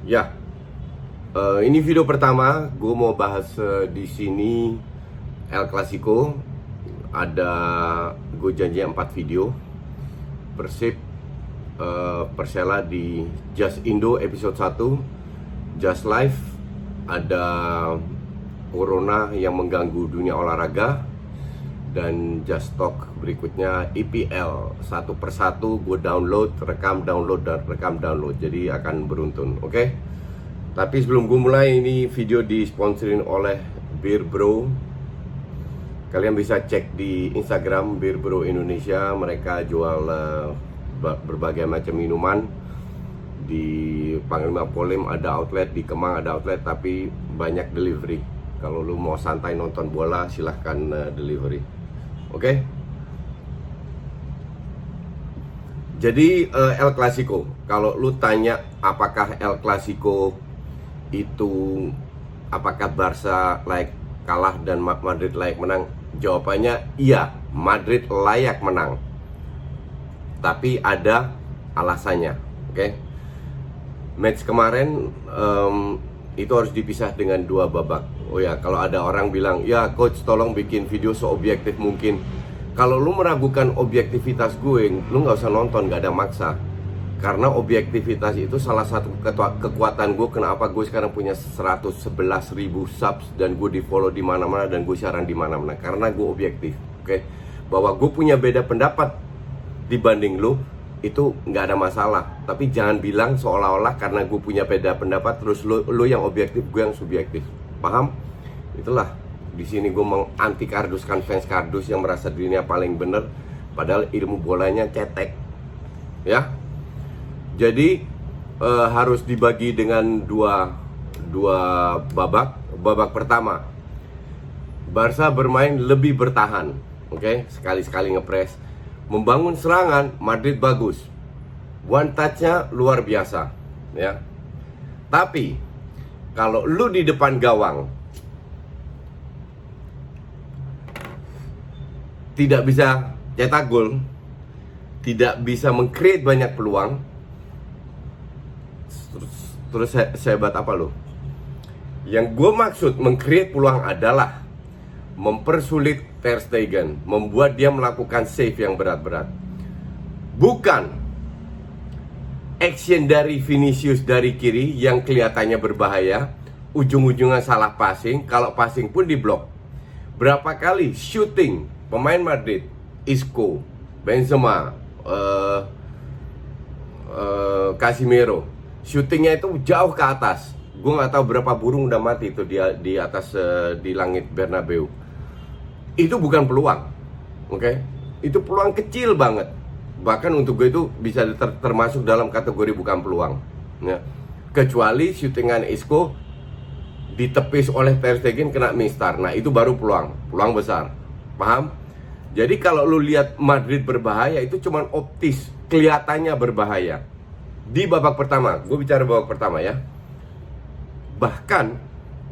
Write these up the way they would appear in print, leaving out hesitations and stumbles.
Ya, ini video pertama. Gue mau bahas di sini El Clasico. Ada gue janji 4 video. Persib Persela di Just Indo episode 1, Just Live. Ada Corona yang mengganggu dunia olahraga. Dan Just Talk berikutnya IPL. Satu persatu gue download, rekam, download, dan rekam, download. Jadi akan beruntun, oke? Tapi sebelum gue mulai, ini video disponsorin oleh Beer Bro. Kalian bisa cek di Instagram Beer Bro Indonesia. Mereka jual berbagai macam minuman. Di Panglima Polim ada outlet, di Kemang ada outlet, tapi banyak delivery. Kalau lu mau santai nonton bola, silahkan delivery. Oke? Jadi El Clasico, kalau lu tanya apakah El Clasico itu, apakah Barca layak kalah dan Madrid layak menang? Jawabannya iya, Madrid layak menang. Tapi ada alasannya, oke? Match kemarin itu harus dipisah dengan 2 babak. Oh ya, kalau ada orang bilang, ya coach tolong bikin video seobjektif mungkin. Kalau lu meragukan objektivitas gue, lu nggak usah nonton, nggak ada maksa. Karena objektivitas itu salah satu kekuatan gue. Kenapa gue sekarang punya 111.000 subs dan gue di follow di mana-mana dan gue siaran di mana-mana? Karena gue objektif, oke? Bahwa gue punya beda pendapat dibanding lu, itu nggak ada masalah. Tapi jangan bilang seolah-olah karena gue punya beda pendapat terus lu yang objektif, gue yang subjektif. Paham? Itulah di sini gue menganti karduskan fans kardus yang merasa dirinya paling bener, padahal ilmu bolanya cetek, ya. Jadi harus dibagi dengan dua babak. Babak pertama, Barca bermain lebih bertahan, oke? Sekali-sekali ngepres, membangun serangan. Madrid bagus, one touch-nya luar biasa, ya. Tapi kalau lu di depan gawang tidak bisa cetak gol, tidak bisa meng-create banyak peluang, terus sehebat apa lu? Yang gue maksud meng-create peluang adalah mempersulit Ter Stegen, membuat dia melakukan save yang berat-berat. Bukan action dari Vinicius dari kiri yang kelihatannya berbahaya, ujung-ujungnya salah passing. Kalau passing pun diblok. Berapa kali shooting pemain Madrid, Isco, Benzema, Casemiro, shootingnya itu jauh ke atas. Gue nggak tahu berapa burung udah mati itu di atas di langit Bernabeu. Itu bukan peluang, oke? Itu peluang kecil banget. Bahkan untuk gue itu bisa termasuk dalam kategori bukan peluang, ya. Kecuali shootingan Isco ditepis oleh Ter Stegen kena mistar. Nah itu baru peluang besar. Paham? Jadi kalau lu lihat Madrid berbahaya, itu cuman optis, kelihatannya berbahaya. Di babak pertama, gue bicara babak pertama ya. Bahkan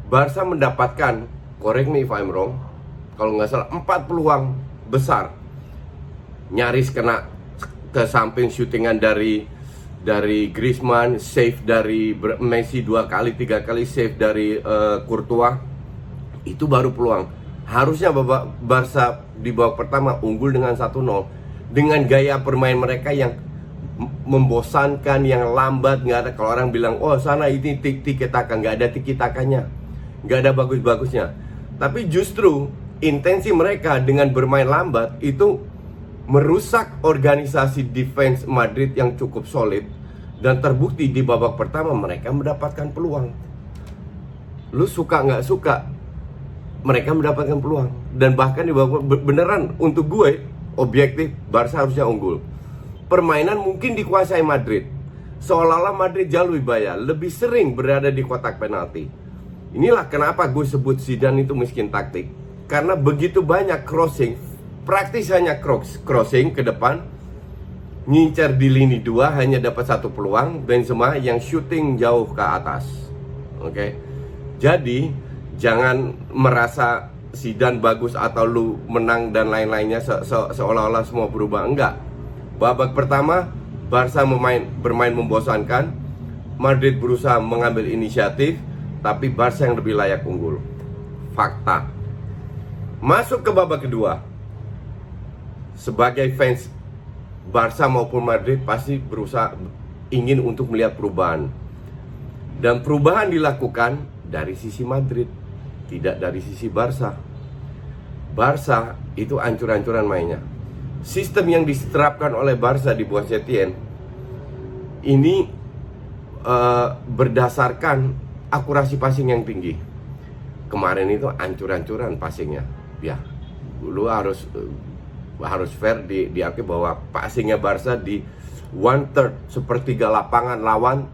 Barca mendapatkan, correct me if I'm wrong, kalau nggak salah 4 peluang besar. Nyaris kena ke samping shootingan dari Griezmann, save dari Messi 2 kali 3 kali, save dari Courtois. Itu baru peluang. Harusnya Barca di babak pertama unggul dengan 1-0 dengan gaya bermain mereka yang membosankan, yang lambat. Nggak ada, kalau orang bilang oh sana ini tiki-taka, nggak ada tiki-takanya, nggak ada bagus-bagusnya. Tapi justru intensi mereka dengan bermain lambat itu merusak organisasi defense Madrid yang cukup solid. Dan terbukti di babak pertama mereka mendapatkan peluang. Lu suka nggak suka, mereka mendapatkan peluang. Dan bahkan di babak beneran, untuk gue objektif, Barca harusnya unggul. Permainan mungkin dikuasai Madrid, seolah-olah Madrid jauh lebih bahaya, lebih sering berada di kotak penalti. Inilah kenapa gue sebut Zidane itu miskin taktik. Karena begitu banyak crossing, praktis hanya crossing ke depan, ngincar di lini 2, hanya dapat 1 peluang. Benzema yang shooting jauh ke atas, oke? Jadi jangan merasa Zidane bagus atau lu menang dan lain-lainnya seolah-olah semua berubah. Enggak. Babak pertama Barca bermain membosankan. Madrid berusaha mengambil inisiatif, tapi Barca yang lebih layak unggul. Fakta. Masuk ke babak kedua, sebagai fans Barca maupun Madrid pasti berusaha ingin untuk melihat perubahan. Dan perubahan dilakukan dari sisi Madrid, tidak dari sisi Barca. Barca itu ancur-ancuran mainnya. Sistem yang diterapkan oleh Barca di bawah Setien ini berdasarkan akurasi passing yang tinggi. Kemarin itu ancur-ancuran passingnya. Ya, lu harus fair diakui bahwa passingnya Barca di 1/3, sepertiga lapangan lawan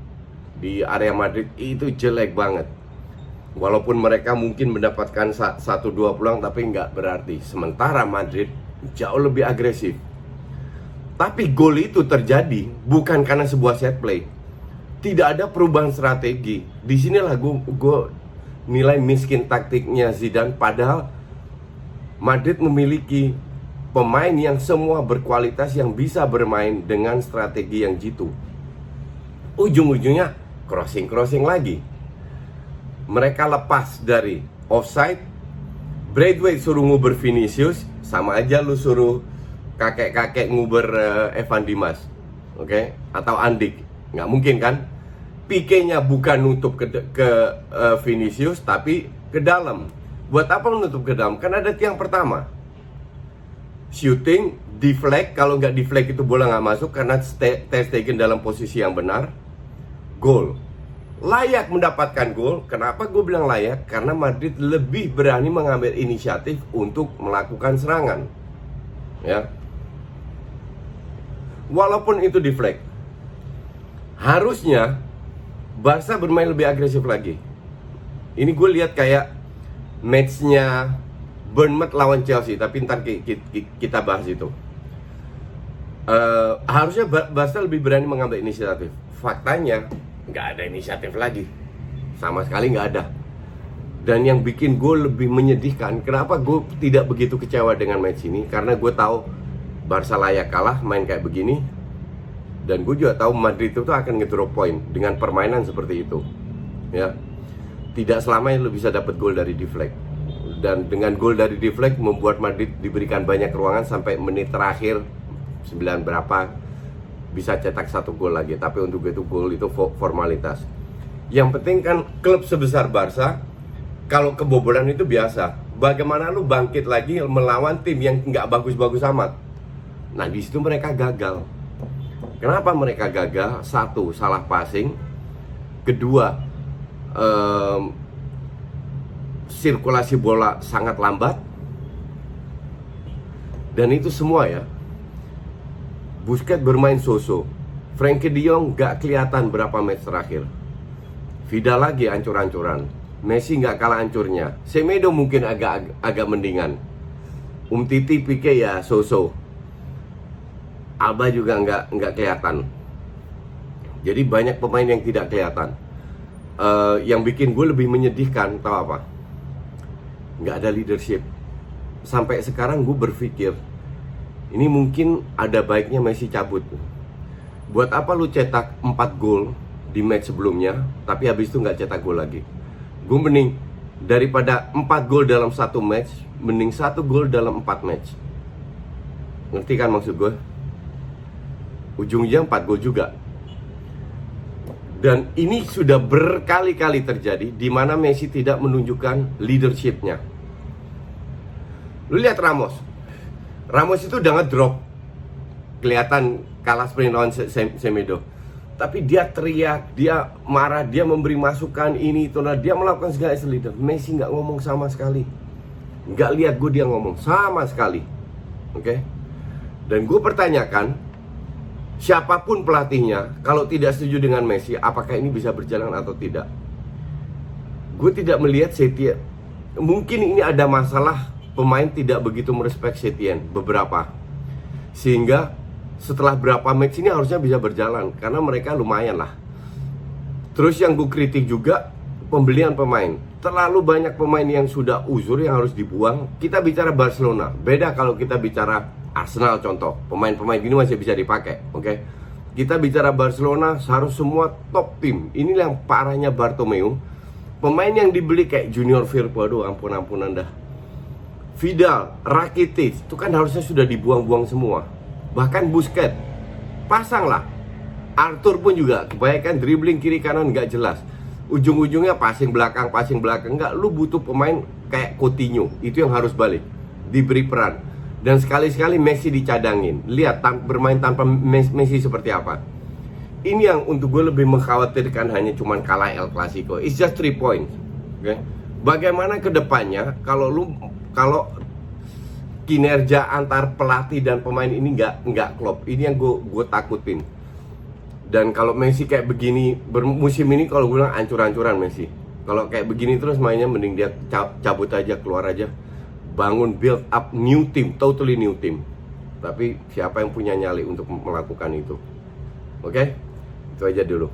di area Madrid itu jelek banget. Walaupun mereka mungkin mendapatkan 1-2 peluang, tapi nggak berarti. Sementara Madrid jauh lebih agresif. Tapi gol itu terjadi bukan karena sebuah set play. Tidak ada perubahan strategi. Disinilah gue nilai miskin taktiknya Zidane. Padahal Madrid memiliki pemain yang semua berkualitas, yang bisa bermain dengan strategi yang jitu. Ujung-ujungnya crossing lagi. Mereka lepas dari offside. Braithwaite suruh nguber Vinicius, sama aja lu suruh kakek-kakek nguber Evan Dimas, oke? Atau Andik, nggak mungkin kan? Pique-nya bukan nutup ke Vinicius, tapi ke dalam. Buat apa menutup ke dalam? Kan ada tiang pertama. Shooting, deflect, kalau nggak deflect itu bola nggak masuk karena Ter Stegen dalam posisi yang benar. Gol. Layak mendapatkan gol. Kenapa gue bilang layak? Karena Madrid lebih berani mengambil inisiatif untuk melakukan serangan. Ya. Walaupun itu deflect, harusnya Barca bermain lebih agresif lagi. Ini gue lihat kayak matchnya Bournemouth lawan Chelsea, tapi ntar kita bahas itu. Harusnya Barca lebih berani mengambil inisiatif. Faktanya nggak ada inisiatif lagi, sama sekali nggak ada. Dan yang bikin gue lebih menyedihkan, kenapa gue tidak begitu kecewa dengan match ini? Karena gue tahu Barca layak kalah main kayak begini. Dan gue juga tahu Madrid itu akan ngedrop point dengan permainan seperti itu. Ya, tidak selamanya lo bisa dapat gol dari deflect. Dan dengan gol dari deflect membuat Madrid diberikan banyak ruangan sampai menit terakhir 9 berapa bisa cetak 1 gol lagi. Tapi untuk itu gol itu formalitas. Yang penting kan klub sebesar Barca, kalau kebobolan itu biasa. Bagaimana lu bangkit lagi melawan tim yang nggak bagus-bagus amat? Nah, di situ mereka gagal. Kenapa mereka gagal? Satu, salah passing. Kedua, sirkulasi bola sangat lambat. Dan itu semua ya, Busquets bermain so-so. Frenkie de Jong gak kelihatan berapa match terakhir. Vidal lagi ancur-ancuran. Messi gak kalah ancurnya. Semedo mungkin agak mendingan. Umtiti, Pique ya so-so. Alba juga nggak kelihatan. Jadi banyak pemain yang tidak kelihatan. Yang bikin gue lebih menyedihkan, tahu apa? Nggak ada leadership. Sampai sekarang gue berpikir, ini mungkin ada baiknya Messi cabut. Buat apa lu cetak 4 gol di match sebelumnya, tapi habis itu nggak cetak gol lagi? Gue mending daripada 4 gol dalam 1 match, mending 1 gol dalam 4 match. Ngerti kan maksud gue? Ujungnya 4 gol juga. Dan ini sudah berkali-kali terjadi di mana Messi tidak menunjukkan leadership-nya. Lu lihat Ramos itu udah ngedrop. Kelihatan kalah sprint lawan Semedo. Tapi dia teriak, dia marah, dia memberi masukan ini itu, nah dia melakukan segala as leader. Messi nggak ngomong sama sekali. Nggak lihat gue dia ngomong sama sekali. Oke? Dan gue pertanyakan, siapapun pelatihnya, kalau tidak setuju dengan Messi, apakah ini bisa berjalan atau tidak? Gue tidak melihat Setien. Mungkin ini ada masalah, pemain tidak begitu merespek Setien beberapa. Sehingga setelah berapa match ini harusnya bisa berjalan, karena mereka lumayan lah. Terus yang gue kritik juga, pembelian pemain. Terlalu banyak pemain yang sudah uzur yang harus dibuang. Kita bicara Barcelona, beda kalau kita bicara Arsenal contoh. Pemain-pemain gini masih bisa dipakai, oke? Kita bicara Barcelona, harus semua top tim. Ini yang parahnya Bartomeu. Pemain yang dibeli kayak Junior Firpo, aduh ampun-ampunan dah. Vidal, Rakitic, itu kan harusnya sudah dibuang-buang semua. Bahkan Busquets, pasanglah. Arthur pun juga, kebanyakan dribbling kiri kanan nggak jelas. Ujung-ujungnya passing belakang, nggak. Lu butuh pemain kayak Coutinho, itu yang harus balik, diberi peran. Dan sekali-sekali Messi dicadangin. Lihat bermain tanpa Messi seperti apa. Ini yang untuk gue lebih mengkhawatirkan, hanya cuman kalah El Clasico. It's just 3 points. Okay? Bagaimana kedepannya kalau kinerja antar pelatih dan pemain ini nggak klop. Ini yang gue takutin. Dan kalau Messi kayak begini musim ini, kalau gue bilang ancur-ancuran Messi. Kalau kayak begini terus mainnya, mending dia cabut aja, keluar aja. Bangun build up new team, totally new team. Tapi siapa yang punya nyali untuk melakukan itu? Oke? Itu aja dulu.